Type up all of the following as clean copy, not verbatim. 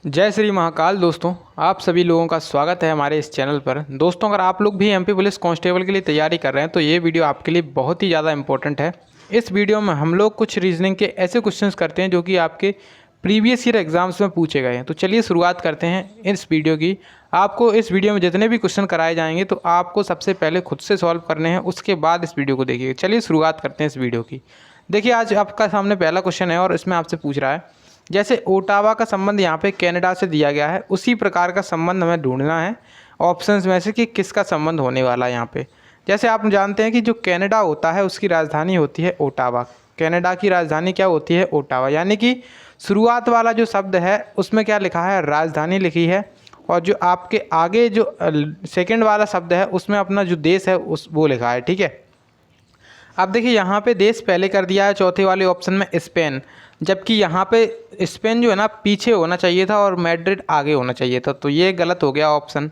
जय श्री महाकाल। दोस्तों, आप सभी लोगों का स्वागत है हमारे इस चैनल पर। दोस्तों, अगर आप लोग भी एमपी पुलिस कांस्टेबल के लिए तैयारी कर रहे हैं तो ये वीडियो आपके लिए बहुत ही ज़्यादा इंपॉर्टेंट है। इस वीडियो में हम लोग कुछ रीजनिंग के ऐसे क्वेश्चंस करते हैं जो कि आपके प्रीवियस ईयर एग्जाम्स में पूछे गए हैं। तो चलिए शुरुआत करते हैं इस वीडियो की। आपको इस वीडियो में जितने भी क्वेश्चन कराए जाएंगे तो आपको सबसे पहले खुद से सॉल्व करने हैं, उसके बाद इस वीडियो को देखिए। चलिए शुरुआत करते हैं इस वीडियो की। देखिए, आज आपका सामने पहला क्वेश्चन है और इसमें आपसे पूछ रहा है, जैसे ओटावा का संबंध यहाँ पे कनाडा से दिया गया है, उसी प्रकार का संबंध हमें ढूंढना है ऑप्शंस में से कि किसका संबंध होने वाला है यहाँ पे। जैसे आप जानते हैं कि जो कनाडा होता है उसकी राजधानी होती है ओटावा। कनाडा की राजधानी क्या होती है? ओटावा। यानी कि शुरुआत वाला जो शब्द है उसमें क्या लिखा है? राजधानी लिखी है। और जो आपके आगे जो सेकेंड वाला शब्द है उसमें अपना जो देश है उस वो लिखा है। ठीक है, अब देखिए यहाँ पे देश पहले कर दिया है चौथे वाले ऑप्शन में स्पेन, जबकि यहाँ पे स्पेन जो है ना पीछे होना चाहिए था और मैड्रिड आगे होना चाहिए था, तो ये गलत हो गया ऑप्शन।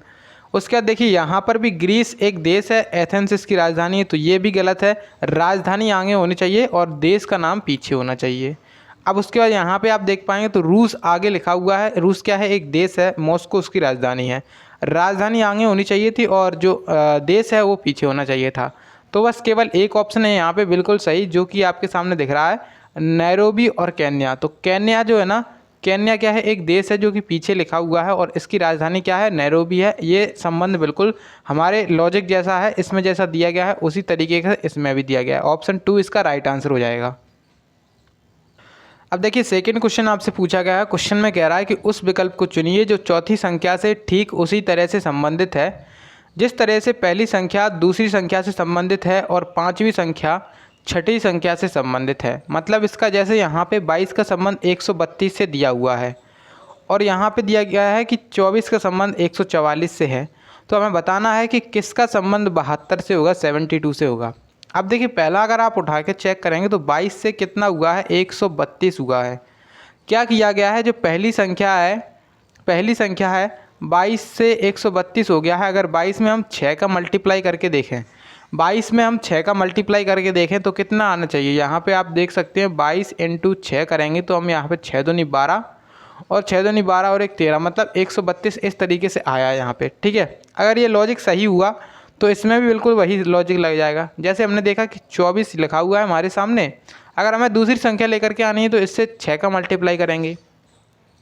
उसके बाद देखिए यहाँ पर भी ग्रीस एक देश है, एथेंस इसकी राजधानी है, तो ये भी गलत है। राजधानी आगे होनी चाहिए और देश का नाम पीछे होना चाहिए। अब उसके बाद यहाँ पे आप देख पाएंगे तो रूस आगे लिखा हुआ है। रूस क्या है? एक देश है, मॉस्को उसकी राजधानी है। राजधानी आगे होनी चाहिए थी और जो देश है वो पीछे होना चाहिए था। तो बस केवल एक ऑप्शन है यहाँ पे बिल्कुल सही, जो कि आपके सामने दिख रहा है, नैरोबी और केन्या। तो केन्या जो है ना, केन्या क्या है? एक देश है जो कि पीछे लिखा हुआ है और इसकी राजधानी क्या है? नैरोबी है। ये संबंध बिल्कुल हमारे लॉजिक जैसा है, इसमें जैसा दिया गया है उसी तरीके से इसमें भी दिया गया है। ऑप्शन 2 इसका राइट आंसर हो जाएगा। अब देखिए सेकंड क्वेश्चन आपसे पूछा गया है। क्वेश्चन में कह रहा है कि उस विकल्प को चुनिए जो चौथी संख्या से ठीक उसी तरह से संबंधित है जिस तरह से पहली संख्या दूसरी संख्या से संबंधित है और पांचवी संख्या छठी संख्या से संबंधित है। मतलब इसका जैसे यहाँ पे 22 का संबंध 132 से दिया हुआ है और यहाँ पे दिया गया है कि 24 का संबंध 144 से है, तो हमें बताना है कि किसका संबंध 72 से होगा, 72 से होगा। अब देखिए पहला अगर आप उठा के चेक करेंगे तो 22 से कितना हुआ है? 132 हुआ है। क्या किया गया है? जो पहली संख्या है 22 से 132 हो गया है। अगर 22 में हम 6 का मल्टीप्लाई करके देखें, 22 में हम 6 का मल्टीप्लाई करके देखें तो कितना आना चाहिए? यहाँ पे आप देख सकते हैं 22 इंटू 6 करेंगे तो हम यहाँ पे 6 दूनी 12 और 6 दूनी 12 और 1 13, मतलब 132 इस तरीके से आया है यहाँ पे। ठीक है, अगर ये लॉजिक सही हुआ तो इसमें भी बिल्कुल वही लॉजिक लग जाएगा। जैसे हमने देखा कि 24 लिखा हुआ है हमारे सामने, अगर हमें दूसरी संख्या लेकर के आनी है तो इससे 6 का मल्टीप्लाई करेंगे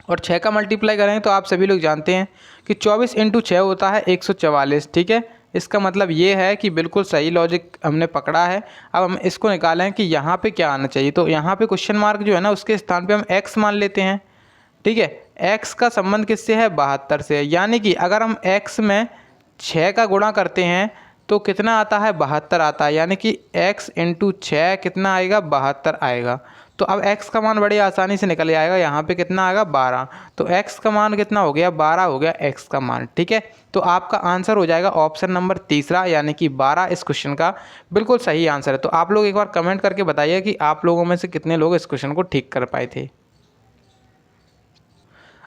और 6 का मल्टीप्लाई करेंगे तो आप सभी लोग जानते हैं कि 24 इंटू 6 होता है 144। ठीक है, इसका मतलब ये है कि बिल्कुल सही लॉजिक हमने पकड़ा है। अब हम इसको निकालें कि यहाँ पे क्या आना चाहिए, तो यहाँ पे क्वेश्चन मार्क जो है ना उसके स्थान पे हम x मान लेते हैं। ठीक है, x का संबंध किससे है? 72 से है। यानी कि अगर हम x में 6 का गुणा करते हैं तो कितना आता है? 72 आता है। यानी कि x इंटू 6 कितना आएगा? 72 आएगा। तो अब x का मान बड़ी आसानी से निकल आएगा। यहाँ पे कितना आएगा? 12। तो x का मान कितना हो गया? 12 हो गया x का मान। ठीक है, तो आपका आंसर हो जाएगा ऑप्शन नंबर तीसरा, यानी कि 12 इस क्वेश्चन का बिल्कुल सही आंसर है। तो आप लोग एक बार कमेंट करके बताइए कि आप लोगों में से कितने लोग इस क्वेश्चन को ठीक कर पाए थे।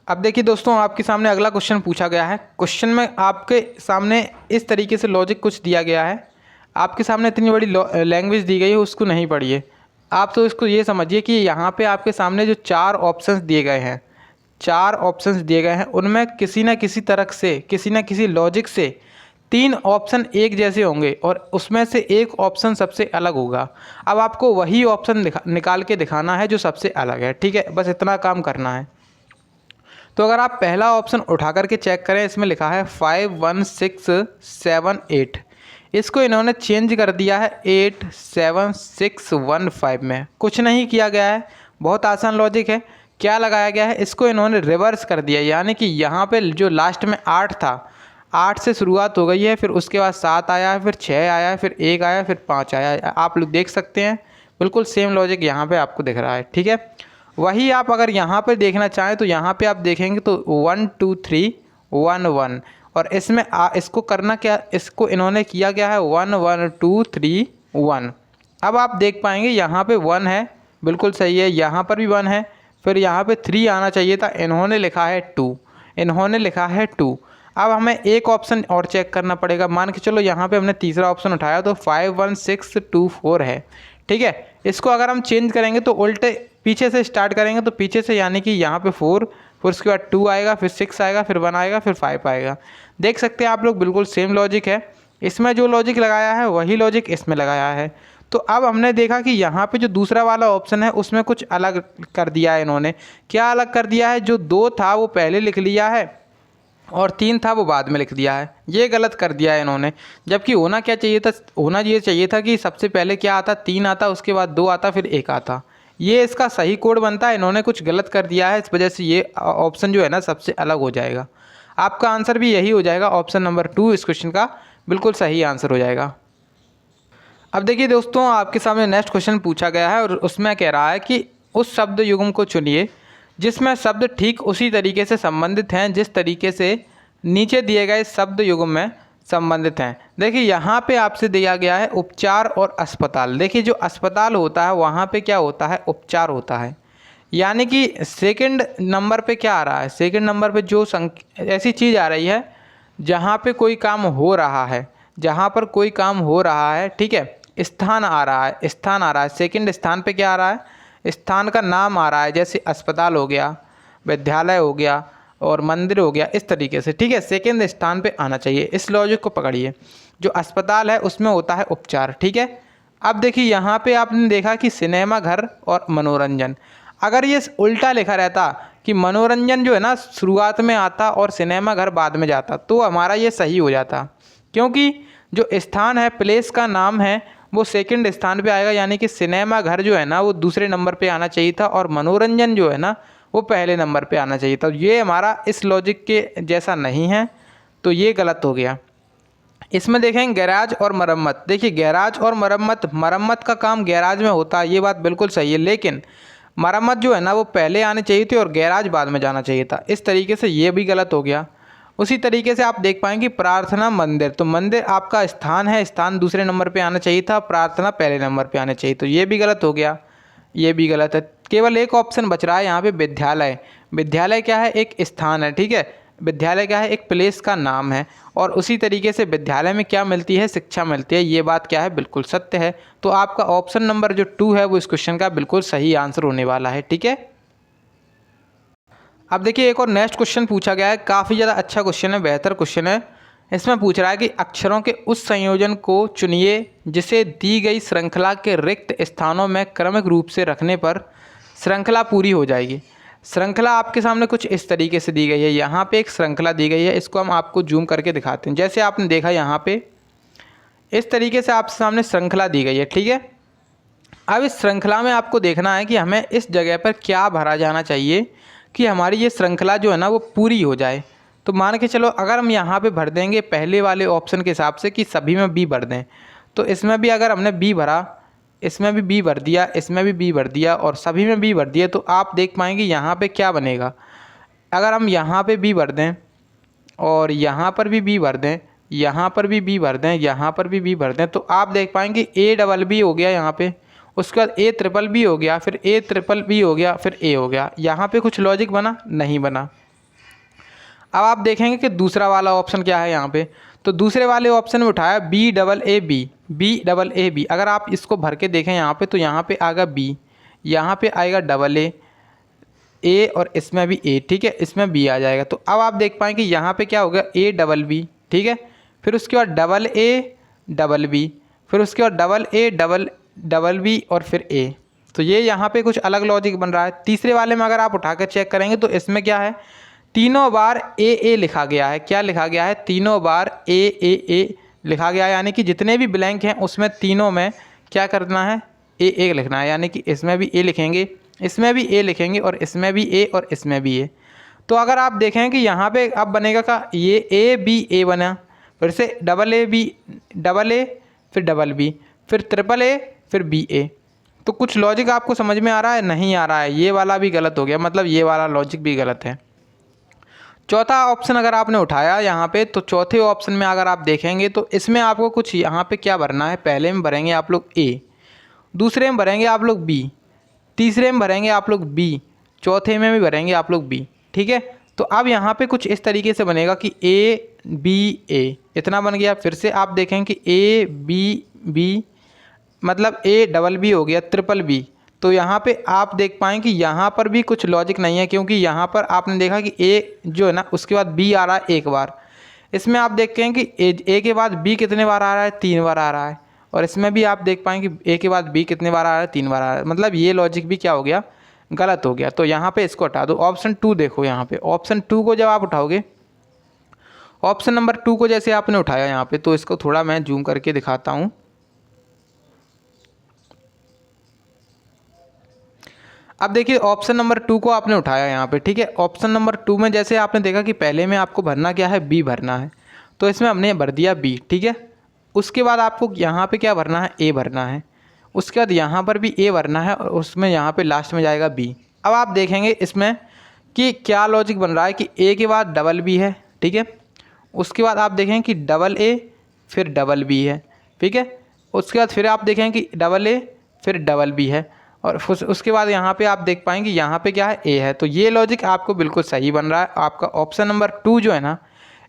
अब देखिए दोस्तों, आपके सामने अगला क्वेश्चन पूछा गया है। क्वेश्चन में आपके सामने इस तरीके से लॉजिक कुछ दिया गया है। आपके सामने इतनी बड़ी लैंग्वेज दी गई है, उसको नहीं पढ़िए आप। तो इसको ये समझिए कि यहाँ पे आपके सामने जो 4 ऑप्शंस दिए गए हैं, 4 ऑप्शंस दिए गए हैं, उनमें किसी न किसी तरह से, किसी न किसी लॉजिक से 3 ऑप्शन एक जैसे होंगे और उसमें से एक ऑप्शन सबसे अलग होगा। अब आपको वही ऑप्शन निकाल के दिखाना है जो सबसे अलग है। ठीक है, बस इतना काम करना है। तो अगर आप पहला ऑप्शन उठा करके चेक करें, इसमें लिखा है 51678, इसको इन्होंने चेंज कर दिया है 87615 में। कुछ नहीं किया गया है, बहुत आसान लॉजिक है। क्या लगाया गया है? इसको इन्होंने रिवर्स कर दिया। यानी कि यहाँ पे जो लास्ट में 8 था, 8 से शुरुआत हो गई है, फिर उसके बाद 7 आया है, फिर 6 आया है, फिर 1 आया, फिर 5 आया है। आप लोग देख सकते हैं बिल्कुल सेम लॉजिक यहाँ पे आपको दिख रहा है। ठीक है, वही आप अगर यहाँ पर देखना चाहें तो यहाँ पे आप देखेंगे तो 1 2 3 1 1, और इसमें इसको करना क्या, इसको इन्होंने किया क्या है? 1 1 2 3 1। अब आप देख पाएंगे यहाँ पे 1 है, बिल्कुल सही है। यहाँ पर भी 1 है, फिर यहाँ पे 3 आना चाहिए था, इन्होंने लिखा है 2, इन्होंने लिखा है 2। अब हमें एक ऑप्शन और चेक करना पड़ेगा। मान के चलो यहाँ पे हमने तीसरा ऑप्शन उठाया तो 51624 है। ठीक है, इसको अगर हम चेंज करेंगे तो उल्टे पीछे से स्टार्ट करेंगे तो पीछे से, यानी कि यहाँ पे 4 फिर उसके बाद 2 आएगा, फिर 6 आएगा, फिर 1 आएगा, फिर 5 आएगा। देख सकते हैं आप लोग बिल्कुल सेम लॉजिक है, इसमें जो लॉजिक लगाया है वही लॉजिक इसमें लगाया है। तो अब हमने देखा कि यहाँ पे जो दूसरा वाला ऑप्शन है उसमें कुछ अलग कर दिया है इन्होंने। क्या अलग कर दिया है, जो 2 था वो पहले लिख लिया है और 3 था वो बाद में लिख दिया है, ये गलत कर दिया है इन्होंने। जबकि होना क्या चाहिए था, होना ये चाहिए था कि सबसे पहले क्या आता, 3 आता, उसके बाद 2 आता, फिर 1 आता, ये इसका सही कोड बनता है। इन्होंने कुछ गलत कर दिया है, इस वजह से ये ऑप्शन जो है ना सबसे अलग हो जाएगा। आपका आंसर भी यही हो जाएगा, ऑप्शन नंबर 2 इस क्वेश्चन का बिल्कुल सही आंसर हो जाएगा। अब देखिए दोस्तों, आपके सामने नेक्स्ट क्वेश्चन पूछा गया है और उसमें कह रहा है कि उस शब्द युग्म को चुनिए जिसमें शब्द ठीक उसी तरीके से संबंधित हैं जिस तरीके से नीचे दिए गए शब्द युग्म में संबंधित हैं। देखिए यहाँ पे आपसे दिया गया है उपचार और अस्पताल। देखिए जो अस्पताल होता है वहाँ पे क्या होता है, उपचार होता है। यानी कि सेकंड नंबर पे क्या आ रहा है, सेकंड नंबर पे जो ऐसी चीज़ आ रही है जहाँ पे कोई काम हो रहा है, जहाँ पर कोई काम हो रहा है, ठीक है, स्थान आ रहा है, स्थान आ रहा है। सेकंड स्थान पे क्या आ रहा है, स्थान का नाम आ रहा है, जैसे अस्पताल हो गया, विद्यालय हो गया और मंदिर हो गया, इस तरीके से, ठीक है, सेकंड स्थान पे आना चाहिए। इस लॉजिक को पकड़िए। जो अस्पताल है उसमें होता है उपचार, ठीक है। अब देखिए यहाँ पे आपने देखा कि सिनेमा घर और मनोरंजन, अगर ये उल्टा लिखा रहता कि मनोरंजन जो है ना शुरुआत में आता और सिनेमा घर बाद में जाता तो हमारा ये सही हो जाता, क्योंकि जो स्थान है, प्लेस का नाम है, वो सेकंड स्थान पे आएगा। यानी कि सिनेमा घर जो है ना वो दूसरे नंबर पे आना चाहिए था और मनोरंजन जो है ना वो पहले नंबर पे आना चाहिए था। ये हमारा इस लॉजिक के जैसा नहीं है, तो ये गलत हो गया। इसमें देखें गैराज और मरम्मत। देखिए गैराज और मरम्मत, मरम्मत का काम गैराज में होता है, ये बात बिल्कुल सही है, लेकिन मरम्मत जो है ना वो पहले आनी चाहिए थी और गैराज बाद में जाना चाहिए था। इस तरीके से ये भी गलत हो गया। उसी तरीके से आप देख पाएंगे प्रार्थना मंदिर, तो मंदिर आपका स्थान है, स्थान दूसरे नंबर पे आना चाहिए था, प्रार्थना पहले नंबर पे आना चाहिए, तो ये भी गलत हो गया, ये भी गलत है। केवल एक ऑप्शन बच रहा है यहाँ पे, विद्यालय। विद्यालय क्या है, एक स्थान है, ठीक है, विद्यालय क्या है, एक प्लेस का नाम है। और उसी तरीके से विद्यालय में क्या मिलती है, शिक्षा मिलती है, ये बात क्या है, बिल्कुल सत्य है। तो आपका ऑप्शन नंबर जो 2 है वो इस क्वेश्चन का बिल्कुल सही आंसर होने वाला है, ठीक है। अब देखिए एक और नेक्स्ट क्वेश्चन पूछा गया है, काफ़ी ज़्यादा अच्छा क्वेश्चन है, बेहतर क्वेश्चन है। इसमें पूछ रहा है कि अक्षरों के उस संयोजन को चुनिए जिसे दी गई श्रृंखला के रिक्त स्थानों में क्रमिक रूप से रखने पर श्रृंखला पूरी हो जाएगी। श्रृंखला आपके सामने कुछ इस तरीके से दी गई है, यहाँ पे एक श्रृंखला दी गई है, इसको हम आपको जूम करके दिखाते हैं। जैसे आपने देखा यहाँ पे इस तरीके से आपके सामने श्रृंखला दी गई है, ठीक है। अब इस श्रृंखला में आपको देखना है कि हमें इस जगह पर क्या भरा जाना चाहिए कि हमारी ये श्रृंखला जो है ना वो पूरी हो जाए। तो मान के चलो अगर हम यहाँ पे भर देंगे पहले वाले ऑप्शन के हिसाब से कि सभी में बी भर दें, तो इसमें भी अगर हमने बी भरा, इसमें भी बी भर दिया, इसमें भी बी भर दिया और सभी में बी भर दिया, तो आप देख पाएंगे यहाँ पे क्या बनेगा। अगर हम यहाँ पे बी भर दें और यहाँ पर भी बी भर दें, यहाँ पर भी बी भर दें, यहाँ पर भी बी भर दें, तो आप देख पाएंगे ए डबल बी हो गया यहाँ पे, उसके बाद ए ट्रिपल बी हो गया, फिर ए ट्रिपल बी हो गया, फिर ए हो गया। यहाँ पे कुछ लॉजिक बना नहीं बना। अब आप देखेंगे कि दूसरा वाला ऑप्शन क्या है यहाँ पे, तो दूसरे वाले ऑप्शन में उठाया B double A B, B double A B. अगर आप इसको भर के देखें यहाँ पे, तो यहाँ पे आएगा बी, यहाँ पे आएगा डबल ए और इसमें भी ए, ठीक है, इसमें बी आ जाएगा। तो अब आप देख पाएंगे यहाँ पे क्या होगा, ए डबल बी, ठीक है, फिर उसके बाद डबल ए डबल बी, फिर उसके बाद डबल ए डबल बी और फिर ए। तो ये यहाँ पे कुछ अलग लॉजिक बन रहा है। तीसरे वाले में अगर आप उठाकर चेक करेंगे तो इसमें क्या है, तीनों बार ए लिखा गया है। क्या लिखा गया है, तीनों बार ए लिखा गया है, यानी कि जितने भी ब्लैंक हैं उसमें तीनों में क्या करना है, ए लिखना है। यानी कि इसमें भी ए लिखेंगे, इसमें भी ए लिखेंगे और इसमें भी ए और इसमें भी ए। तो अगर आप देखें कि यहाँ पे अब बनेगा का ये ए बी ए बना, फिर से double A B double A फिर डबल बी फिर ट्रिपल ए फिर बी ए। तो कुछ लॉजिक आपको समझ में आ रहा है, नहीं आ रहा है, ये वाला भी गलत हो गया, मतलब ये वाला लॉजिक भी गलत है। चौथा ऑप्शन अगर आपने उठाया यहाँ पे, तो चौथे ऑप्शन में अगर आप देखेंगे तो इसमें आपको कुछ यहाँ पे क्या भरना है, पहले में भरेंगे आप लोग ए, दूसरे में भरेंगे आप लोग बी, तीसरे में भरेंगे आप लोग बी, चौथे में भी भरेंगे आप लोग बी, ठीक है। तो अब यहाँ पे कुछ इस तरीके से बनेगा कि ए बी ए, इतना बन गया। फिर से आप देखें कि ए बी बी मतलब ए डबल बी हो गया, ट्रिपल बी, तो यहाँ पे आप देख पाएँ कि यहाँ पर भी कुछ लॉजिक नहीं है, क्योंकि यहाँ पर आपने देखा कि ए जो है ना उसके बाद बी आ रहा है एक बार। इसमें आप देखते हैं कि ए के बाद बी कितने बार आ रहा है, 3 बार आ रहा है। और इसमें भी आप देख पाएँ कि ए के बाद बी कितने बार आ रहा है, 3 बार आ रहा है। मतलब ये लॉजिक भी क्या हो गया, गलत हो गया। तो यहाँ पे इसको हटा दो। ऑप्शन 2 देखो, यहाँ पे ऑप्शन 2 को जब आप उठाओगे, ऑप्शन नंबर 2 को जैसे आपने उठाया यहाँ पे, तो इसको थोड़ा मैं जूम करके दिखाता हूँ। अब देखिए ऑप्शन नंबर 2 को आपने उठाया यहाँ पे, ठीक है। ऑप्शन नंबर 2 में जैसे आपने देखा कि पहले में आपको भरना क्या है, बी भरना है, तो इसमें हमने भर दिया बी, ठीक है। उसके बाद आपको यहाँ पे क्या भरना है, ए भरना है। उसके बाद यहाँ पर भी ए भरना है और उसमें यहाँ पे लास्ट में जाएगा बी। अब आप देखेंगे इसमें कि क्या लॉजिक बन रहा है कि ए के बाद डबल बी है, ठीक है। उसके बाद आप देखें कि डबल ए फिर डबल बी है, ठीक है। उसके बाद फिर आप देखें कि डबल ए फिर डबल बी है, और उसके बाद यहाँ पे आप देख पाएंगे यहाँ पे क्या है, ए है। तो ये लॉजिक आपको बिल्कुल सही बन रहा है। आपका ऑप्शन नंबर 2 जो है ना,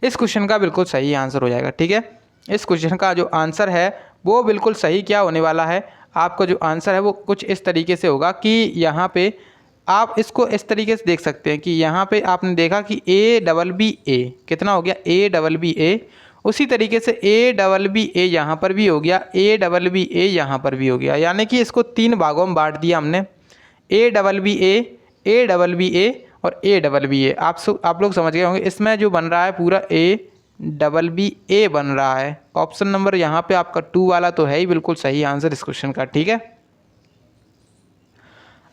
इस क्वेश्चन का बिल्कुल सही आंसर हो जाएगा, ठीक है। इस क्वेश्चन का जो आंसर है वो बिल्कुल सही क्या होने वाला है, आपका जो आंसर है वो कुछ इस तरीके से होगा कि यहाँ पे आप इसको इस तरीके से देख सकते हैं कि यहाँ पे आपने देखा कि ए डबल बी ए कितना हो गया, ए डबल बी ए। उसी तरीके से ए डबल बी ए यहाँ पर भी हो गया, ए डबल बी ए यहाँ पर भी हो गया। यानी कि इसको 3 भागों में बांट दिया हमने, A double B A double B A और ए डबल बी ए। आप लोग समझ गए होंगे। इसमें जो बन रहा है पूरा ए डबल बी ए बन रहा है। ऑप्शन नंबर यहाँ पे आपका 2 वाला तो है ही बिल्कुल सही आंसर इस क्वेश्चन का, ठीक है।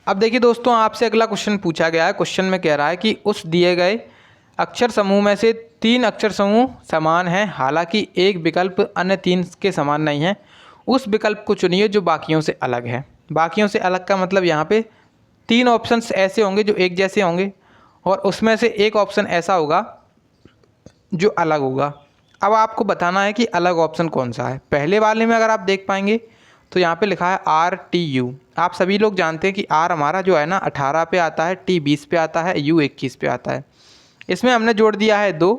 अब देखिए दोस्तों, आपसे अगला क्वेश्चन पूछा गया है। क्वेश्चन में कह रहा है कि उस दिए गए अक्षर समूह में से 3 अक्षर समूह समान हैं, हालांकि एक विकल्प अन्य 3 के समान नहीं है। उस विकल्प को चुनिए जो बाकियों से अलग है। बाकियों से अलग का मतलब यहाँ पे 3 ऑप्शंस ऐसे होंगे जो एक जैसे होंगे, और उसमें से एक ऑप्शन ऐसा होगा जो अलग होगा। अब आपको बताना है कि अलग ऑप्शन कौन सा है। पहले वाले में अगर आप देख पाएंगे तो यहाँ पे लिखा है RTU। आप सभी लोग जानते हैं कि R हमारा जो है ना 18 पे आता है, T 20 पे आता है, U 21 पे आता है। इसमें हमने जोड़ दिया है 2,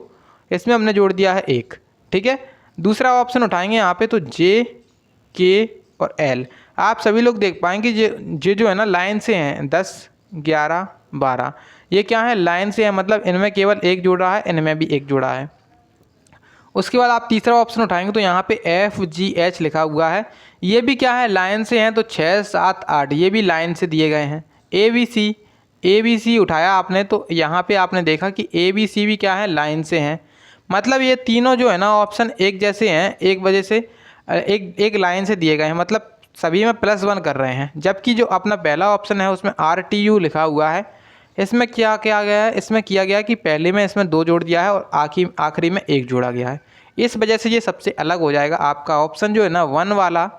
इसमें हमने जोड़ दिया है 1, ठीक है। दूसरा ऑप्शन उठाएंगे यहाँ पे तो J, K और L। आप सभी लोग देख पाएंगे ये जो है ना लाइन से हैं, 10, 11, 12, ये क्या है, लाइन से है। मतलब इनमें केवल एक जोड़ रहा है, इनमें भी एक जोड़ा है। उसके बाद आप तीसरा ऑप्शन उठाएंगे तो यहाँ पे FGH लिखा हुआ है, ये भी क्या है, लाइन से हैं। तो 6, 7, 8 ये भी लाइन से दिए गए हैं। ABC उठाया आपने तो यहाँ पे आपने देखा कि ABC भी क्या है, लाइन से हैं। मतलब ये तीनों जो है ना ऑप्शन एक जैसे हैं, एक वजह से एक लाइन से दिए गए हैं। मतलब सभी में +1 कर रहे हैं। जबकि जो अपना पहला ऑप्शन है उसमें RTU लिखा हुआ है, इसमें क्या किया गया है, इसमें किया गया है कि पहले में इसमें 2 जोड़ दिया है और आखिरी में 1 जोड़ा गया है। इस वजह से ये सबसे अलग हो जाएगा। आपका ऑप्शन जो है ना 1 वाला,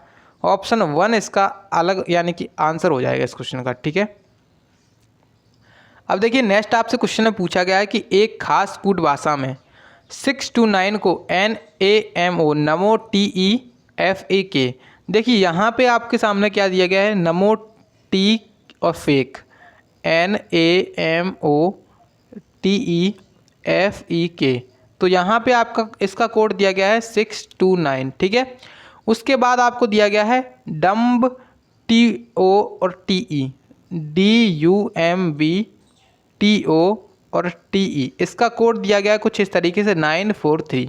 ऑप्शन 1 इसका अलग यानी कि आंसर हो जाएगा इस क्वेश्चन का, ठीक है। अब देखिए नेक्स्ट आपसे क्वेश्चन में पूछा गया है कि एक खास कूट भाषा में 6 to 9 को NAMO नमो TEFAK। देखिए यहाँ पे आपके सामने क्या दिया गया है, नमो टी और फेक, NAMO TEFEK। तो यहाँ पे आपका इसका कोड दिया गया है 6 to 9, ठीक है। उसके बाद आपको दिया गया है डम्ब TO और TE, DUMB TO और TE। इसका कोड दिया गया है कुछ इस तरीके से 943।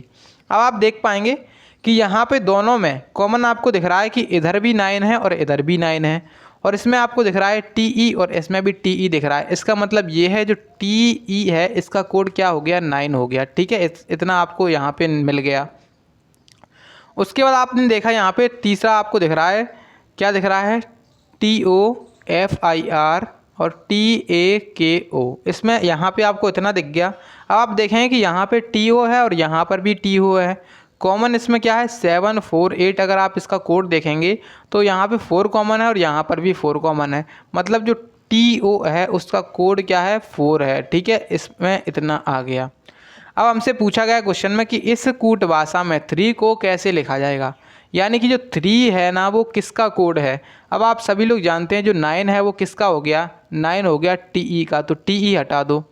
अब आप देख पाएंगे कि यहाँ पे दोनों में कॉमन आपको दिख रहा है कि इधर भी 9 है और इधर भी 9 है, और इसमें आपको दिख रहा है TE और इसमें भी TE दिख रहा है। इसका मतलब ये है जो TE है इसका कोड क्या हो गया, 9 हो गया, ठीक है। इतना आपको यहाँ पे मिल गया। उसके बाद आपने देखा यहाँ पे तीसरा आपको दिख रहा है, क्या दिख रहा है, TOFIR और TAKO। इसमें यहाँ पे आपको इतना दिख गया। अब आप देखें कि यहाँ पे TO है और यहाँ पर भी TO है। कॉमन इसमें क्या है, 748। अगर आप इसका कोड देखेंगे तो यहाँ पे 4 कॉमन है और यहाँ पर भी 4 कॉमन है। मतलब जो TO है उसका कोड क्या है, 4 है, ठीक है। इसमें इतना आ गया। अब हमसे पूछा गया क्वेश्चन में कि इस कूट भाषा में 3 को कैसे लिखा जाएगा, यानी कि जो 3 है ना वो किसका कोड है। अब आप सभी लोग जानते हैं जो 9 है वो किसका हो गया, 9 हो गया TE का, तो TE हटा दो।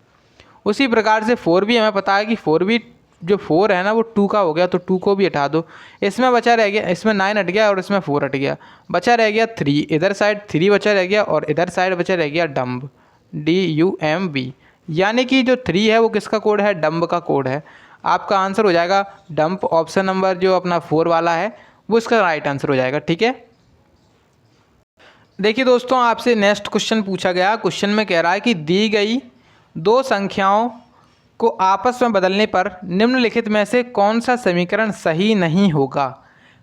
उसी प्रकार से 4 भी हमें पता है कि 4 भी जो 4 है ना वो 2 का हो गया, तो 2 को भी हटा दो। इसमें बचा रह गया, इसमें 9 हट गया और इसमें 4 हट गया, बचा रह गया 3। इधर साइड 3 बचा रह गया और इधर साइड बचा रह गया डम्ब, DUMB। यानी कि जो 3 है वो किसका कोड है, डम्ब का कोड है। आपका आंसर हो जाएगा डंप, ऑप्शन नंबर जो अपना 4 वाला है वो इसका राइट आंसर हो जाएगा। ठीक है, देखिए दोस्तों आपसे नेक्स्ट क्वेश्चन पूछा गया। क्वेश्चन में कह रहा है कि दी गई दो संख्याओं को आपस में बदलने पर निम्नलिखित में से कौन सा समीकरण सही नहीं होगा।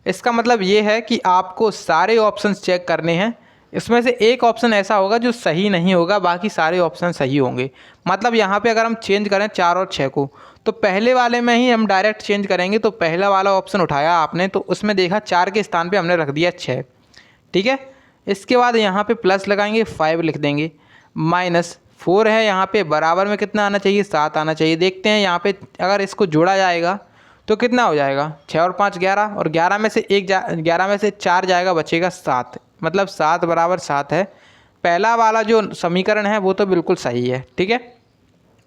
इसका मतलब ये है कि आपको सारे ऑप्शंस चेक करने हैं, इसमें से एक ऑप्शन ऐसा होगा जो सही नहीं होगा, बाकी सारे ऑप्शन सही होंगे। मतलब यहाँ पे अगर हम चेंज करें 4 और 6 को, तो पहले वाले में ही हम डायरेक्ट चेंज करेंगे। तो पहला वाला ऑप्शन उठाया आपने तो उसमें देखा 4 के स्थान पे हमने रख दिया 6। ठीक है, इसके बाद यहाँ पे प्लस लगाएंगे, 5 लिख देंगे, माइनस 4 है यहाँ पे, बराबर में कितना आना चाहिए, 7 आना चाहिए। देखते हैं यहाँ पे अगर इसको जोड़ा जाएगा तो कितना हो जाएगा, 6 और 5 11, और 11 में से 11 में से 4 जाएगा, बचेगा 7, मतलब 7 बराबर 7 है। पहला वाला जो समीकरण है वो तो बिल्कुल सही है। ठीक है,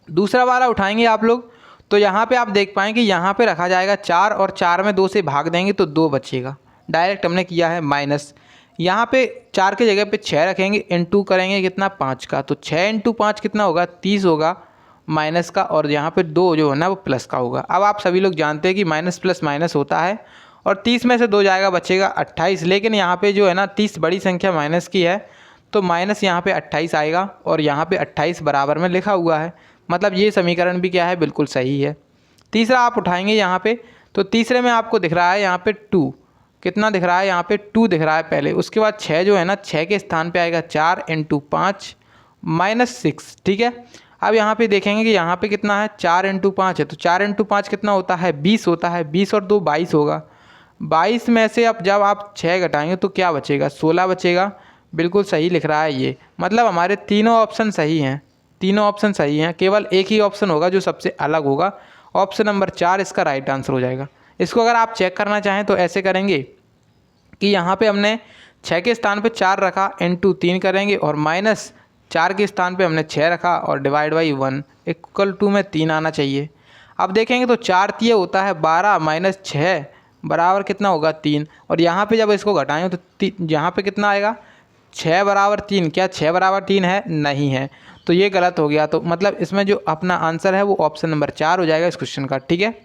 दूसरा वाला उठाएंगे आप लोग तो यहाँ पे आप देख पाएँ कि यहाँ पे रखा जाएगा 4 और 4 में 2 से भाग देंगे तो 2 बचेगा, डायरेक्ट हमने किया है। माइनस यहाँ पे 4 की जगह पे 6 रखेंगे, इंटू करेंगे कितना 5 का, तो 6 इंटू 5 कितना होगा, 30 होगा माइनस का, और यहाँ पे 2 जो है ना वो प्लस का होगा। अब आप सभी लोग जानते हैं कि माइनस प्लस माइनस होता है, और 30 में से 2 जाएगा, बचेगा 28। लेकिन यहाँ पे जो है ना 30 बड़ी संख्या माइनस की है, तो माइनस यहाँ पे 28 आएगा, और यहाँ पे 28 बराबर में लिखा हुआ है। मतलब ये समीकरण भी क्या है, बिल्कुल सही है। तीसरा आप उठाएंगे यहाँ पे, तो तीसरे में आपको दिख रहा है यहाँ पे 2, कितना दिख रहा है, यहाँ पे 2 दिख रहा है पहले। उसके बाद 6 जो है ना, 6 के स्थान पे आएगा 4 इंटू 5 माइनस 6। ठीक है, अब यहाँ पे देखेंगे कि यहाँ पे कितना है, 4 इंटू 5 है, तो 4 इंटू 5 कितना होता है, 20 होता है। 20 और 2 22 होगा। 22 में से अब जब आप 6 घटाएंगे तो क्या बचेगा, 16 बचेगा। बिल्कुल सही लिख रहा है ये, मतलब हमारे तीनों ऑप्शन सही हैं, तीनों ऑप्शन सही हैं। केवल एक ही ऑप्शन होगा जो सबसे अलग होगा, ऑप्शन नंबर 4 इसका राइट आंसर हो जाएगा। इसको अगर आप चेक करना चाहें तो ऐसे करेंगे कि यहाँ पे हमने 6 के स्थान पे 4 रखा, इंटू 3 करेंगे, और माइनस 4 के स्थान पे हमने 6 रखा, और डिवाइड बाई 1 इक्वल टू में 3 आना चाहिए। अब देखेंगे तो 4 तिये होता है 12 माइनस 6 बराबर कितना होगा, 3। और यहाँ पे जब इसको घटाएंगे तो यहाँ पे कितना आएगा, 6 बराबर 3। क्या 6 बराबर 3 है, नहीं है, तो ये गलत हो गया। तो मतलब इसमें जो अपना आंसर है वो ऑप्शन नंबर 4 हो जाएगा इस क्वेश्चन का। ठीक है,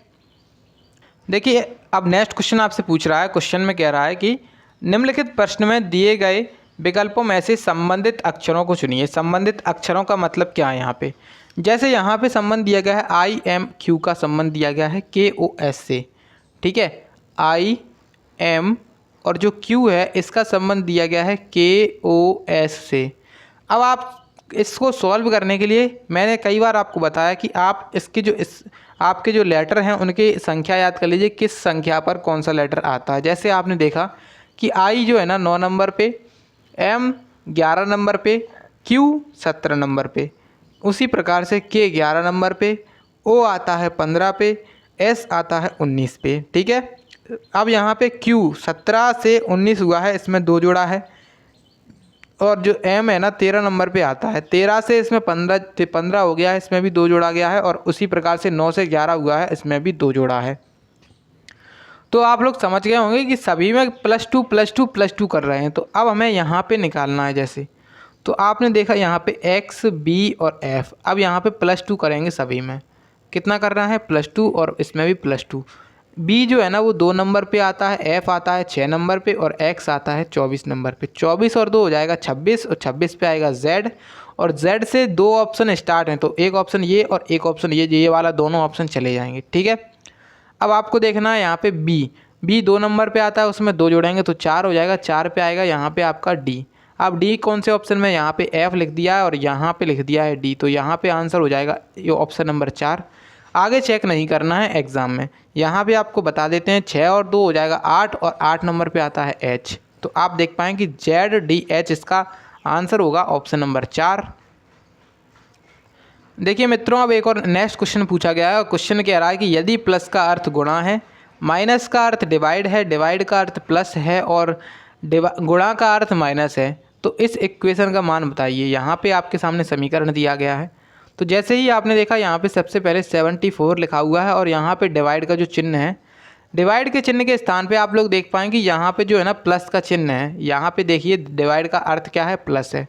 देखिए अब नेक्स्ट क्वेश्चन आपसे पूछ रहा है। क्वेश्चन में कह रहा है कि निम्नलिखित प्रश्न में दिए गए विकल्पों में से संबंधित अक्षरों को चुनिए। संबंधित अक्षरों का मतलब क्या है यहाँ पे, जैसे यहाँ पे संबंध दिया गया है IMQ का संबंध दिया गया है KOS से। ठीक है, IM और जो Q है इसका संबंध दिया गया है KOS से। अब आप इसको सॉल्व करने के लिए मैंने कई बार आपको बताया कि आप इसके जो आपके जो लेटर हैं उनकी संख्या याद कर लीजिए, किस संख्या पर कौन सा लेटर आता है। जैसे आपने देखा कि I जो है ना 9 नंबर पे, M 11 नंबर पे, Q 17 नंबर पे, उसी प्रकार से K 11 नंबर पे, O आता है 15 पे, S आता है 19 पे। ठीक है, अब यहाँ पे Q 17 से 19 हुआ है, इसमें 2 जोड़ा है, और जो M है ना 13 नंबर पे आता है, 13 से इसमें 15 हो गया है, इसमें भी 2 जोड़ा गया है, और उसी प्रकार से 9 से 11 हुआ है, इसमें भी 2 जोड़ा है। तो आप लोग समझ गए होंगे कि सभी में +2 +2 +2 कर रहे हैं। तो अब हमें यहाँ पे निकालना है। जैसे तो आपने देखा यहाँ पे X B और F, अब यहाँ पे +2 करेंगे सभी में, कितना करना है, +2, और इसमें भी +2। B जो है ना वो 2 नंबर पे आता है, F आता है 6 नंबर पे, और X आता है 24 नंबर पे। 24 और 2 हो जाएगा 26, और 26 पे आएगा Z, और Z से 2 ऑप्शन स्टार्ट हैं, तो एक ऑप्शन ये और एक ऑप्शन ये वाला दोनों ऑप्शन चले जाएंगे। ठीक है, अब आपको देखना है यहाँ पे B 2 नंबर पे आता है, उसमें 2 जोड़ेंगे तो 4 हो जाएगा। 4 पे आएगा यहाँ पे आपका D। अब D कौन से ऑप्शन में, यहाँ पे F लिख दिया है और यहाँ पे लिख दिया है D, तो यहाँ पे आंसर हो जाएगा ये ऑप्शन नंबर 4। आगे चेक नहीं करना है एग्ज़ाम में, यहाँ पे आपको बता देते हैं 6 और 2 हो जाएगा 8, और 8 नंबर पे आता है H। तो आप देख पाएँ कि ZDH इसका आंसर होगा ऑप्शन नंबर 4। देखिए मित्रों, अब एक और नेक्स्ट क्वेश्चन पूछा गया है। क्वेश्चन कह रहा है कि यदि प्लस का अर्थ गुणा है, माइनस का अर्थ डिवाइड है, डिवाइड का अर्थ प्लस है, और गुणा का अर्थ माइनस है, तो इस इक्वेशन का मान बताइए। यहाँ पे आपके सामने समीकरण दिया गया है, तो जैसे ही आपने देखा यहाँ पे सबसे पहले 74 लिखा हुआ है और यहाँ पे डिवाइड का जो चिन्ह है, डिवाइड के चिन्ह के स्थान पे आप लोग देख पाएंगे यहाँ पे जो है ना प्लस का चिन्ह है। यहाँ पे देखिए डिवाइड का अर्थ क्या है, प्लस है।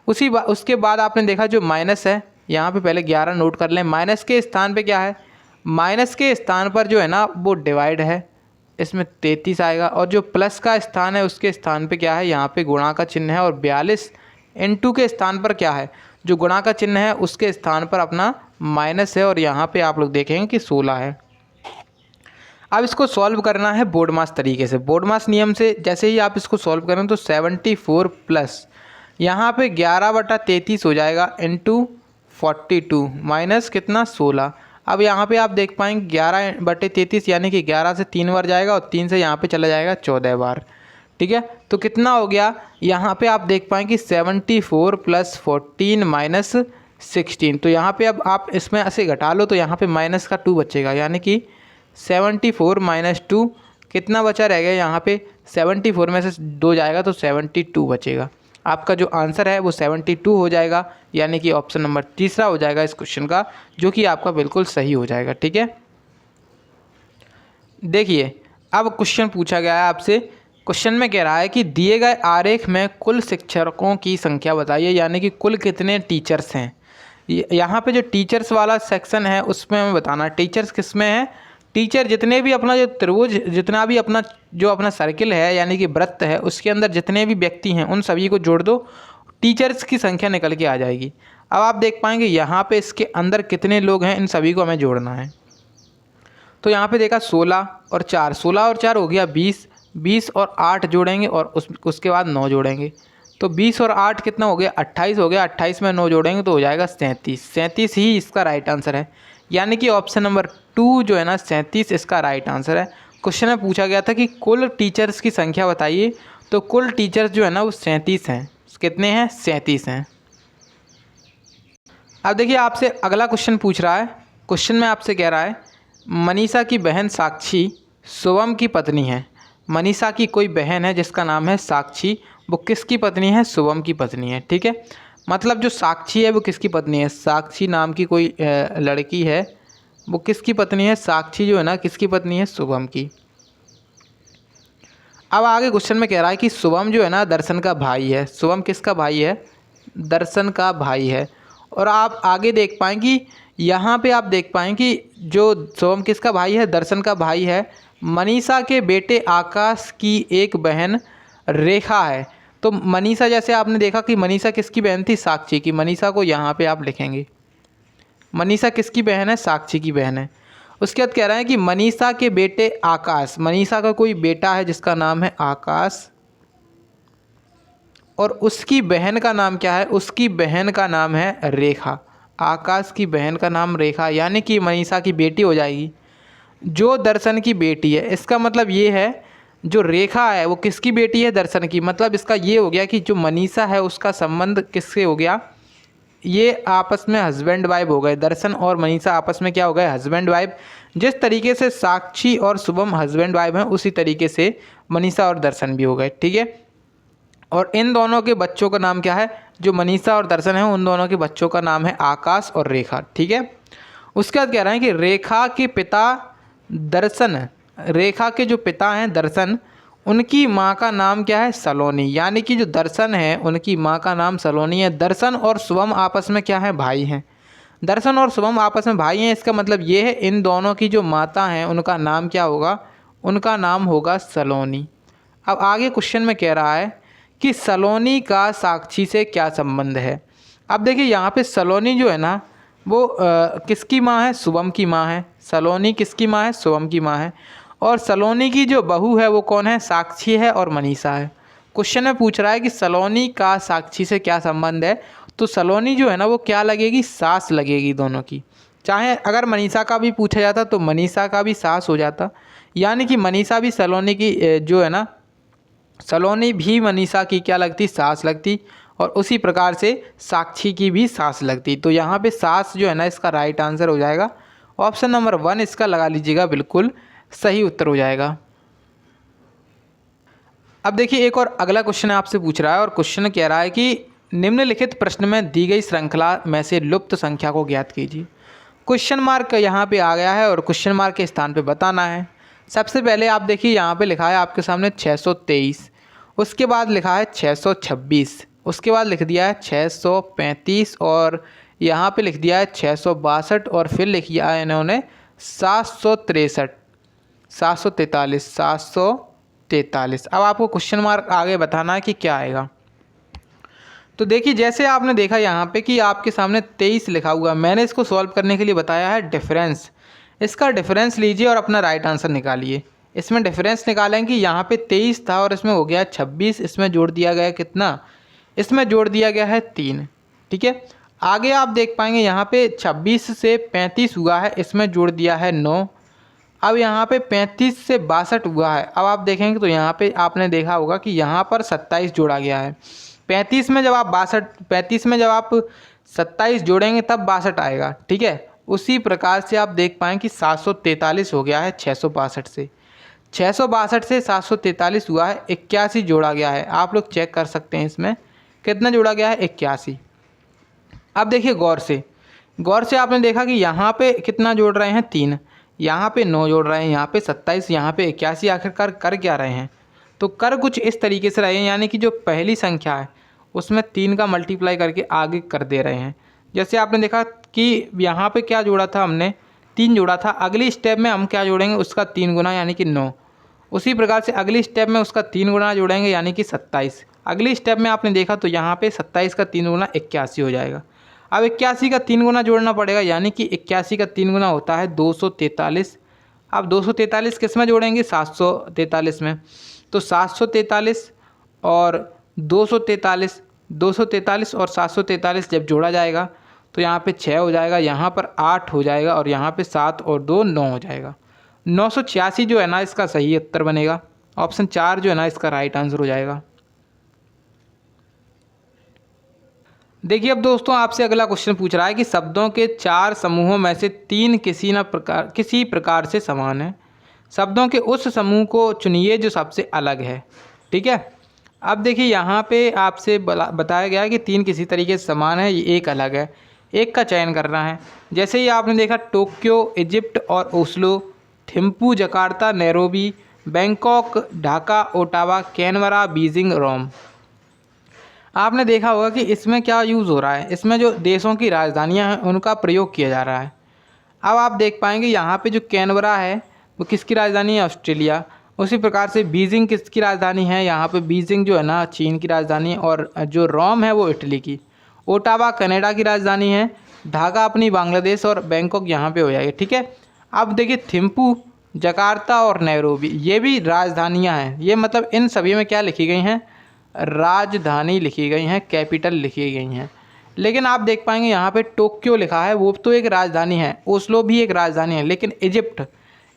उसके बाद आपने देखा जो माइनस है, यहाँ पे पहले 11 नोट कर लें। माइनस के स्थान पे क्या है, माइनस के स्थान पर जो है ना वो डिवाइड है, इसमें 33 आएगा। और जो प्लस का स्थान है उसके स्थान पे क्या है, यहाँ पे गुणा का चिन्ह है। और 42 इंटू के स्थान पर क्या है, जो गुणा का चिन्ह है उसके स्थान पर अपना माइनस है। और यहाँ पे आप लोग देखेंगे कि 16 है। अब इसको सॉल्व करना है बोर्ड मास तरीके से। बोर्ड मास नियम से जैसे ही आप इसको सॉल्व करें तो 74 प्लस यहाँ पे 11/33 हो जाएगा इंटू 42 माइनस कितना 16। अब यहाँ पे आप देख पाएंगे 11/33 यानी कि 11 से 3 बार जाएगा और 3 से यहाँ पे चला जाएगा 14 बार। ठीक है, तो कितना हो गया, यहाँ पे आप देख पाएंगे 74 + 14 - 16। तो यहाँ पे अब आप इसमें ऐसे घटा लो तो यहाँ पे माइनस का 2 बचेगा, यानी कि 74 - 2 कितना बचा रह गया, यहाँ पे 74 में से 2 जाएगा तो 72 बचेगा। आपका जो आंसर है वो 72 हो जाएगा, यानी कि ऑप्शन नंबर तीसरा हो जाएगा इस क्वेश्चन का, जो कि आपका बिल्कुल सही हो जाएगा। ठीक है, देखिए अब क्वेश्चन पूछा गया है आपसे। क्वेश्चन में कह रहा है कि दिए गए आरेख में कुल शिक्षकों की संख्या बताइए, यानी कि कुल कितने टीचर्स हैं। यहाँ पे जो टीचर्स वाला सेक्शन है उसमें हमें बताना है टीचर्स किस में है। टीचर जितने भी अपना जो त्रिभुज, जितना भी अपना जो अपना सर्किल है यानी कि वृत्त है, उसके अंदर जितने भी व्यक्ति हैं उन सभी को जोड़ दो, टीचर्स की संख्या निकल के आ जाएगी। अब आप देख पाएंगे यहाँ पे इसके अंदर कितने लोग हैं, इन सभी को हमें जोड़ना है। तो यहाँ पे देखा 16 और 4, 16 और 4 हो गया 20, 20 और 8 जोड़ेंगे और उसके बाद 9 जोड़ेंगे। तो 20 और 8 कितना हो गया, 28 हो गया। 28 में 9 जोड़ेंगे तो हो जाएगा 37। 37 ही इसका राइट आंसर है, यानी कि ऑप्शन नंबर 2 जो है ना 37 इसका राइट आंसर है। क्वेश्चन में पूछा गया था कि कुल टीचर्स की संख्या बताइए, तो कुल टीचर्स जो है ना वो 37 हैं। कितने हैं, 37 हैं। अब देखिए आपसे अगला क्वेश्चन पूछ रहा है। क्वेश्चन में आपसे कह रहा है मनीषा की बहन साक्षी शुभम की पत्नी है। मनीषा की कोई बहन है जिसका नाम है साक्षी, वो किसकी पत्नी है, शुभम की पत्नी है। ठीक है, मतलब जो साक्षी है वो किसकी पत्नी है, साक्षी नाम की कोई लड़की है, वो किसकी पत्नी है, साक्षी जो है ना किसकी पत्नी है, शुभम की। अब आगे क्वेश्चन में कह रहा है कि शुभम जो है ना दर्शन का भाई है। शुभम किसका भाई है, दर्शन का भाई है। और आप आगे देख पाएंगे कि यहाँ पे आप देख पाएंगे कि जो शुभम किसका भाई है, दर्शन का भाई है। मनीषा के बेटे आकाश की एक बहन रेखा है। तो मनीषा, जैसे आपने देखा कि मनीषा किसकी बहन थी, साक्षी की। मनीषा को यहाँ पे आप लिखेंगे, मनीषा किसकी बहन है, साक्षी की बहन है। उसके बाद कह रहा है कि मनीषा के बेटे आकाश, मनीषा का कोई बेटा है जिसका नाम है आकाश, और उसकी बहन का नाम क्या है, उसकी बहन का नाम है रेखा। आकाश की बहन का नाम रेखा, यानी कि मनीषा की बेटी हो जाएगी, जो दर्शन की बेटी है। इसका मतलब ये है जो रेखा है वो किसकी बेटी है, दर्शन की। मतलब इसका ये हो गया कि जो मनीषा है उसका संबंध किससे हो गया, ये आपस में हस्बैंड वाइफ हो गए। दर्शन और मनीषा आपस में क्या हो गए, हस्बैंड वाइफ। जिस तरीके से साक्षी और शुभम हस्बैंड वाइफ हैं, उसी तरीके से मनीषा और दर्शन भी हो गए। ठीक है, और इन दोनों के बच्चों का नाम क्या है, जो मनीषा और दर्शन है उन दोनों के बच्चों का नाम है आकाश और रेखा। ठीक है, उसके बाद कह रहे हैं कि रेखा के पिता दर्शन, रेखा के जो पिता हैं दर्शन, उनकी माँ का नाम क्या है, सलोनी। यानी कि जो दर्शन है उनकी माँ का नाम सलोनी है। दर्शन और शुभम आपस में क्या है, भाई हैं। दर्शन और शुभम आपस में भाई हैं, इसका मतलब ये है इन दोनों की जो माता हैं उनका नाम क्या होगा, उनका नाम होगा सलोनी। अब आगे क्वेश्चन में कह रहा है कि सलोनी का साक्षी से क्या संबंध है। अब देखिए यहाँ पे सलोनी जो है ना वो किसकी माँ है, शुभम की माँ है। सलोनी किसकी माँ है, शुभम की माँ है। और सलोनी की जो बहू है वो कौन है, साक्षी है और मनीषा है। क्वेश्चन में पूछ रहा है कि सलोनी का साक्षी से क्या संबंध है, तो सलोनी जो है ना वो क्या लगेगी, सास लगेगी दोनों की। चाहे अगर मनीषा का भी पूछा जाता तो मनीषा का भी सास हो जाता, यानी कि मनीषा भी सलोनी की जो है ना, सलोनी भी मनीषा की क्या लगती, सास लगती। और उसी प्रकार से साक्षी की भी सास लगती। तो यहाँ पे सास जो है ना इसका राइट आंसर हो जाएगा। ऑप्शन नंबर 1 इसका लगा लीजिएगा, बिल्कुल सही उत्तर हो जाएगा। अब देखिए एक और अगला क्वेश्चन आपसे पूछ रहा है और क्वेश्चन कह रहा है कि निम्नलिखित प्रश्न में दी गई श्रृंखला में से लुप्त संख्या को ज्ञात कीजिए। क्वेश्चन मार्क यहाँ पे आ गया है और क्वेश्चन मार्क के स्थान पे बताना है। सबसे पहले आप देखिए यहाँ पे लिखा है आपके सामने 623, उसके बाद लिखा है 626, उसके बाद लिख दिया है 635 और यहाँ पे लिख दिया है 662 और फिर लिख दिया है इन्होंने 743। अब आपको क्वेश्चन मार्क आगे बताना है कि क्या आएगा। तो देखिए जैसे आपने देखा यहाँ पे कि आपके सामने 23 लिखा हुआ है, मैंने इसको सॉल्व करने के लिए बताया है डिफरेंस। इसका डिफरेंस लीजिए और अपना राइट आंसर निकालिए। इसमें डिफरेंस निकालें कि यहाँ पे 23 था और इसमें हो गया 26, इसमें जोड़ दिया गया कितना, इसमें जोड़ दिया गया है 3। ठीक है, आगे आप देख पाएंगे यहाँ पे 26 से 35 हुआ है, इसमें जोड़ दिया है 9। अब यहाँ पे 35 से 62 हुआ है। अब आप देखेंगे तो यहाँ पे आपने देखा होगा कि यहाँ पर 27 जोड़ा गया है। 35 में जब आप 27 जोड़ेंगे तब 62 आएगा। ठीक है, उसी प्रकार से आप देख पाएँ कि 743 हो गया है 662 से। 662 से 743 हुआ है, 81 जोड़ा गया है। आप लोग चेक कर सकते हैं इसमें कितना जोड़ा गया है, 81। अब देखिए गौर से आपने देखा कि यहाँ पे कितना जोड़ रहे हैं, 3, यहाँ पे 9 जोड़ रहे हैं, यहाँ पे 27, यहाँ पे 81। आखिरकार कर क्या रहे हैं, तो कर कुछ इस तरीके से रहे हैं, यानी कि जो पहली संख्या है उसमें 3 का मल्टीप्लाई करके आगे कर दे रहे हैं। जैसे आपने देखा कि यहाँ पे क्या जोड़ा था, हमने 3 जोड़ा था। अगली स्टेप में हम क्या जोड़ेंगे, उसका 3 गुना यानी कि 9। उसी प्रकार से अगली स्टेप में उसका 3 गुना जोड़ेंगे यानी कि 27। अगली स्टेप में आपने देखा तो यहाँ पे 27 का 3 गुना 81 हो जाएगा। अब 81 का 3 गुना जोड़ना पड़ेगा, यानी कि 81 का 3 गुना होता है 243। अब 243 किस में जोड़ेंगे, 743 में। तो 743 और 243 और 743 जब जोड़ा जाएगा तो यहाँ पे 6 हो जाएगा, यहाँ पर 8 हो जाएगा और यहाँ पे 7 और 2 9 हो जाएगा। 986 जो है ना इसका सही उत्तर बनेगा। ऑप्शन 4 जो है ना इसका राइट आंसर हो जाएगा। देखिए अब दोस्तों आपसे अगला क्वेश्चन पूछ रहा है कि शब्दों के 4 समूहों में से 3 किसी प्रकार से समान है। शब्दों के उस समूह को चुनिए जो सबसे अलग है। ठीक है, अब देखिए यहाँ पे आपसे बताया गया है कि 3 किसी तरीके से समान है, ये एक अलग है, एक का चयन करना है। जैसे ही आपने देखा टोक्यो, इजिप्ट और Oslo, Thimphu, Jakarta, Nairobi, Bangkok, Dhaka, Ottawa, Canberra, Beijing, Rome. आपने देखा होगा कि इसमें क्या यूज़ हो रहा है, इसमें जो देशों की राजधानियां हैं उनका प्रयोग किया जा रहा है। अब आप देख पाएंगे यहाँ पे जो कैनबरा है वो किसकी राजधानी है, ऑस्ट्रेलिया। उसी प्रकार से बीजिंग किसकी राजधानी है, यहाँ पे बीजिंग जो है ना चीन की राजधानी है और जो रोम है वो इटली की। ओटावा कनाडा की राजधानी है, ढाका अपनी बांग्लादेश और बैंकॉक यहाँ पे हो जाएगी। ठीक है, अब देखिए थिम्पू, जकार्ता और नैरोबी ये भी राजधानियाँ हैं। ये मतलब इन सभी में क्या लिखी गई हैं, राजधानी लिखी गई हैं, कैपिटल लिखी गई हैं। लेकिन आप देख पाएंगे यहाँ पे टोक्यो लिखा है, वो तो एक राजधानी है, ओस्लो भी एक राजधानी है, लेकिन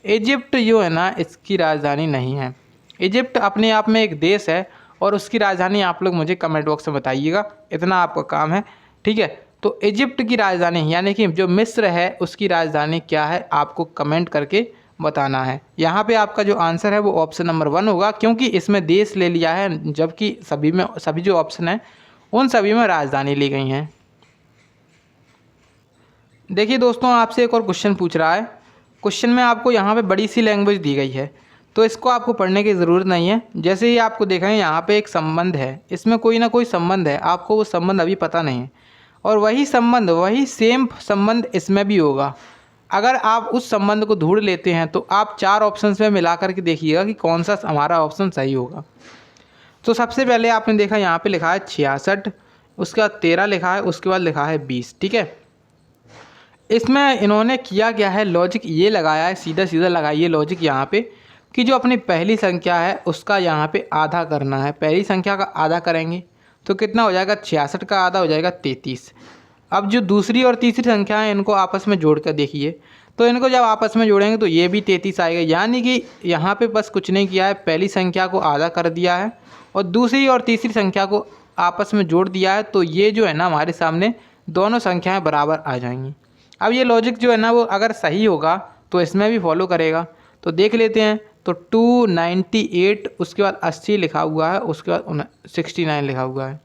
इजिप्ट जो है ना इसकी राजधानी नहीं है। इजिप्ट अपने आप में एक देश है और उसकी राजधानी आप लोग मुझे कमेंट बॉक्स में बताइएगा, इतना आपका काम है। ठीक है, तो इजिप्ट की राजधानी यानी कि जो मिस्र है उसकी राजधानी क्या है, आपको कमेंट करके बताना है। यहाँ पे आपका जो आंसर है वो ऑप्शन नंबर 1 होगा, क्योंकि इसमें देश ले लिया है, जबकि सभी जो ऑप्शन है उन सभी में राजधानी ली गई हैं। देखिए दोस्तों आपसे एक और क्वेश्चन पूछ रहा है। क्वेश्चन में आपको यहाँ पे बड़ी सी लैंग्वेज दी गई है, तो इसको आपको पढ़ने की ज़रूरत नहीं है। जैसे ही आपको देखेंगे यहाँ पे एक संबंध है, इसमें कोई ना कोई संबंध है, आपको वो संबंध अभी पता नहीं है, और वही सेम संबंध इसमें भी होगा। अगर आप उस संबंध को ढूंढ लेते हैं तो आप 4 ऑप्शंस में मिला करके देखिएगा कि कौन सा हमारा ऑप्शन सही होगा। तो सबसे पहले आपने देखा यहाँ पे लिखा है 66, उसके बाद 13 लिखा है, उसके बाद लिखा है 20। ठीक है, इसमें इन्होंने किया क्या है, लॉजिक ये लगाया है, सीधा सीधा लगाइए लॉजिक यहाँ पे कि जो अपनी पहली संख्या है उसका यहाँ पे आधा करना है। पहली संख्या का आधा करेंगे तो कितना हो जाएगा, 66 का आधा हो जाएगा 33। अब जो दूसरी और तीसरी संख्या है इनको आपस में जोड़ कर देखिए, तो इनको जब आपस में जोड़ेंगे तो ये भी 33 आएगा। यानी कि यहाँ पे बस कुछ नहीं किया है, पहली संख्या को आधा कर दिया है और दूसरी और तीसरी संख्या को आपस में जोड़ दिया है, तो ये जो है ना हमारे सामने दोनों संख्याएं बराबर आ जाएंगी। अब ये लॉजिक जो है ना वो अगर सही होगा तो इसमें भी फॉलो करेगा। तो देख लेते हैं, तो 298 उसके बाद 80 लिखा हुआ है, उसके बाद 69 लिखा हुआ है।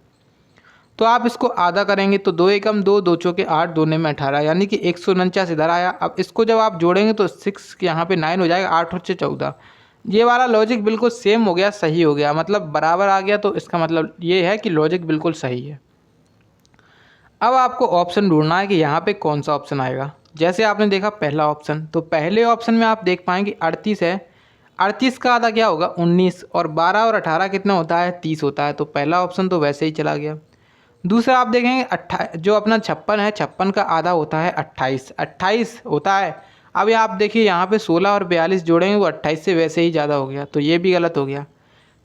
तो आप इसको आधा करेंगे तो 2 एकम 2, 2 चौके 8, 2 में 18, यानी कि 149 इधर आया। अब इसको जब आप जोड़ेंगे तो 6 यहाँ पे 9 हो जाएगा, 8 और 6 14। ये वाला लॉजिक बिल्कुल सेम हो गया, सही हो गया, मतलब बराबर आ गया। तो इसका मतलब ये है कि लॉजिक बिल्कुल सही है। अब आपको ऑप्शन ढूंढना है कि यहाँ पे कौन सा ऑप्शन आएगा। जैसे आपने देखा पहला ऑप्शन, तो पहले ऑप्शन में आप देख पाएंगे 38 है। 38 का आधा क्या होगा 19, और 12 और 18 कितना होता है 30 होता है। तो पहला ऑप्शन तो वैसे ही चला गया। दूसरा आप देखेंगे जो अपना 56 है, 56 का आधा होता है 28, 28 होता है। अब आप देखिए यहाँ पे 16 और 42 जोड़ेंगे, वो 28 से वैसे ही ज़्यादा हो गया, तो ये भी गलत हो गया।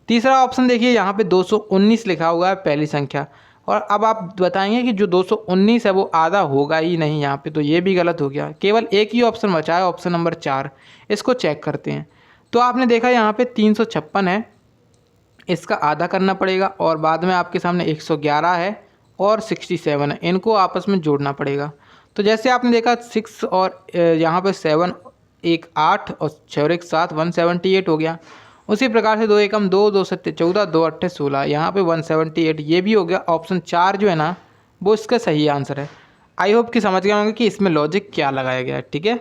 तीसरा ऑप्शन देखिए यहाँ पे 219 लिखा हुआ है पहली संख्या, और अब आप बताएंगे कि जो 219 है वो आधा होगा ही नहीं यहाँ पे, तो ये भी गलत हो गया। केवल एक ही ऑप्शन बचा है, ऑप्शन नंबर 4। इसको चेक करते हैं। तो आपने देखा यहाँ पे 356 है, इसका आधा करना पड़ेगा, और बाद में आपके सामने 111 है और 67 है, इनको आपस में जोड़ना पड़ेगा। तो जैसे आपने देखा 6 और यहाँ पे 7, 1 8 और 6 और 1 7, 178 हो गया। उसी प्रकार से 2 एकम 2, 2 7 14, 2 8 16, यहाँ पे 178, ये भी हो गया। ऑप्शन 4 जो है ना वो इसका सही आंसर है। आई होप कि समझ गए होंगे कि इसमें लॉजिक क्या लगाया गया है, ठीक है।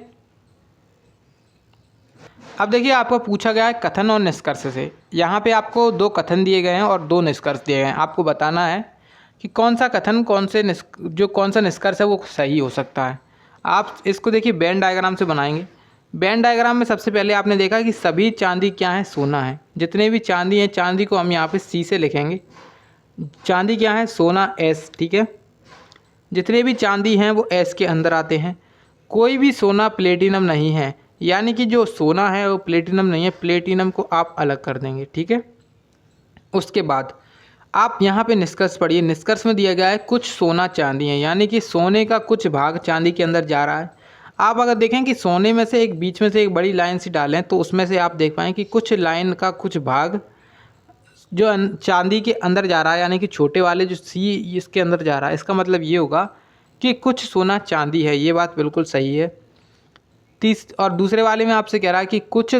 अब देखिए आपको पूछा गया है कथन और निष्कर्ष से। यहाँ पे आपको 2 कथन दिए गए हैं और 2 निष्कर्ष दिए गए हैं। आपको बताना है कि कौन सा कथन कौन सा निष्कर्ष है वो सही हो सकता है। आप इसको देखिए वेन डायग्राम से बनाएंगे। वेन डायग्राम में सबसे पहले आपने देखा कि सभी चांदी क्या है, सोना है। जितने भी चांदी हैं, चांदी को हम यहाँ पे सी से लिखेंगे। चांदी क्या है, सोना, एस, ठीक है। जितने भी चांदी हैं वो एस के अंदर आते हैं। कोई भी सोना प्लेटिनम नहीं है, यानी कि जो सोना है वो प्लेटिनम नहीं है, प्लेटिनम को आप अलग कर देंगे, ठीक है। उसके बाद आप यहाँ पे निष्कर्ष पढ़िए। निष्कर्ष में दिया गया है कुछ सोना चांदी है, यानी कि सोने का कुछ भाग चांदी के अंदर जा रहा है। आप अगर देखें कि सोने में से एक बीच में से एक बड़ी लाइन सी डालें तो उसमें से आप देख पाएँ कि कुछ लाइन का कुछ भाग जो चांदी के अंदर जा रहा है, यानी कि छोटे वाले जो सी इसके अंदर जा रहा है। इसका मतलब ये होगा कि कुछ सोना चांदी है, ये बात बिल्कुल सही है। और दूसरे वाले में आपसे कह रहा है कि कुछ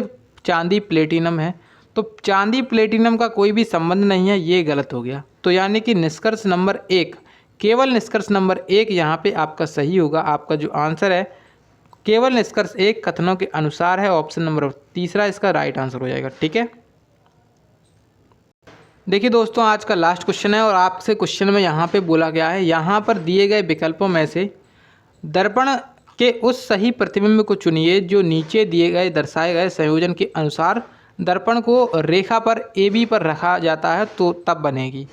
चांदी प्लेटिनम है, तो चांदी प्लेटिनम का कोई भी संबंध नहीं है, ये गलत हो गया। तो यानी कि निष्कर्ष नंबर 1, केवल निष्कर्ष नंबर 1 यहाँ पे आपका सही होगा। आपका जो आंसर है केवल निष्कर्ष 1 कथनों के अनुसार है। ऑप्शन नंबर 3 इसका राइट आंसर हो जाएगा, ठीक है। देखिए दोस्तों, आज का लास्ट क्वेश्चन है और आपसे क्वेश्चन में यहाँ पे बोला गया है, यहाँ पर दिए गए विकल्पों में से दर्पण के उस सही प्रतिबिंब को चुनिए जो नीचे दिए गए दर्शाए गए संयोजन के अनुसार दर्पण को रेखा पर AB पर रखा जाता है तो तब बनेगी।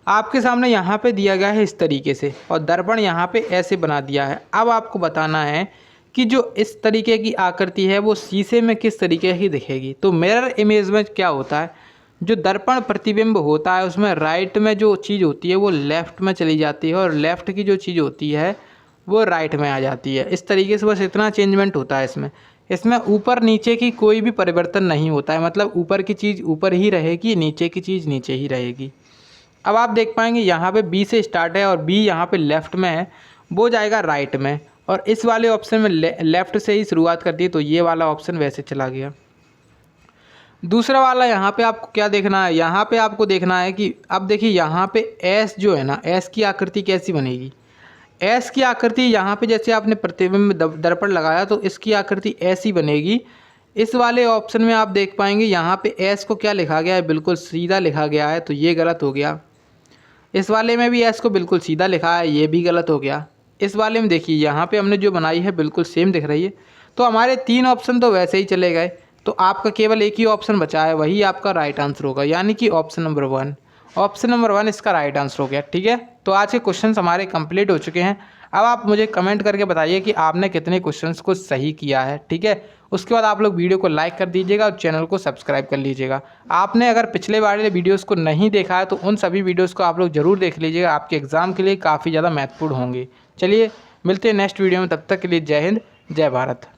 आपके सामने यहाँ पे दिया गया है इस तरीके से, और दर्पण यहाँ पे ऐसे बना दिया है। अब आपको बताना है कि जो इस तरीके की आकृति है वो शीशे में किस तरीके की दिखेगी। तो मिरर इमेज में क्या होता है, जो दर्पण प्रतिबिंब होता है उसमें राइट में जो चीज़ होती है वो लेफ़्ट में चली जाती है, और लेफ़्ट की जो चीज़ होती है वो राइट में आ जाती है। इस तरीके से बस इतना चेंजमेंट होता है इसमें ऊपर नीचे की कोई भी परिवर्तन नहीं होता है। मतलब ऊपर की चीज़ ऊपर ही रहेगी, नीचे की चीज़ नीचे ही रहेगी। अब आप देख पाएंगे यहाँ पे B से स्टार्ट है और B यहाँ पे लेफ़्ट में है, वो जाएगा राइट में, और इस वाले ऑप्शन में लेफ़्ट से ही शुरुआत कर दी, तो ये वाला ऑप्शन वैसे चला गया। दूसरा वाला यहाँ पे आपको क्या देखना है, यहाँ पे आपको देखना है कि अब देखिए यहाँ पे S जो है ना, S की आकृति कैसी बनेगी। S की आकृति यहाँ पे जैसे आपने प्रतिबिंब दर्पण लगाया तो इसकी आकृति ऐसी बनेगी। इस वाले ऑप्शन में आप देख पाएंगे यहाँ पे S को क्या लिखा गया है, बिल्कुल सीधा लिखा गया है, तो ये गलत हो गया। इस वाले में भी S को बिल्कुल सीधा लिखा है, ये भी गलत हो गया। इस वाले में देखिए यहाँ पे हमने जो बनाई है बिल्कुल सेम दिख रही है। तो हमारे 3 ऑप्शन तो वैसे ही चले गए, तो आपका केवल एक ही ऑप्शन बचा है, वही आपका राइट आंसर होगा, यानी कि ऑप्शन नंबर 1। ऑप्शन नंबर 1 इसका राइट आंसर हो गया, ठीक है। तो आज के क्वेश्चंस हमारे कंप्लीट हो चुके हैं। अब आप मुझे कमेंट करके बताइए कि आपने कितने क्वेश्चंस को सही किया है, ठीक है। उसके बाद आप लोग वीडियो को लाइक कर दीजिएगा और चैनल को सब्सक्राइब कर लीजिएगा। आपने अगर पिछले वाले वीडियोस को नहीं देखा है तो उन सभी वीडियोस को आप लोग ज़रूर देख लीजिएगा, आपके एग्ज़ाम के लिए काफ़ी ज़्यादा महत्वपूर्ण होंगे। चलिए मिलते हैं नेक्स्ट वीडियो में, तब तक के लिए जय हिंद, जय भारत।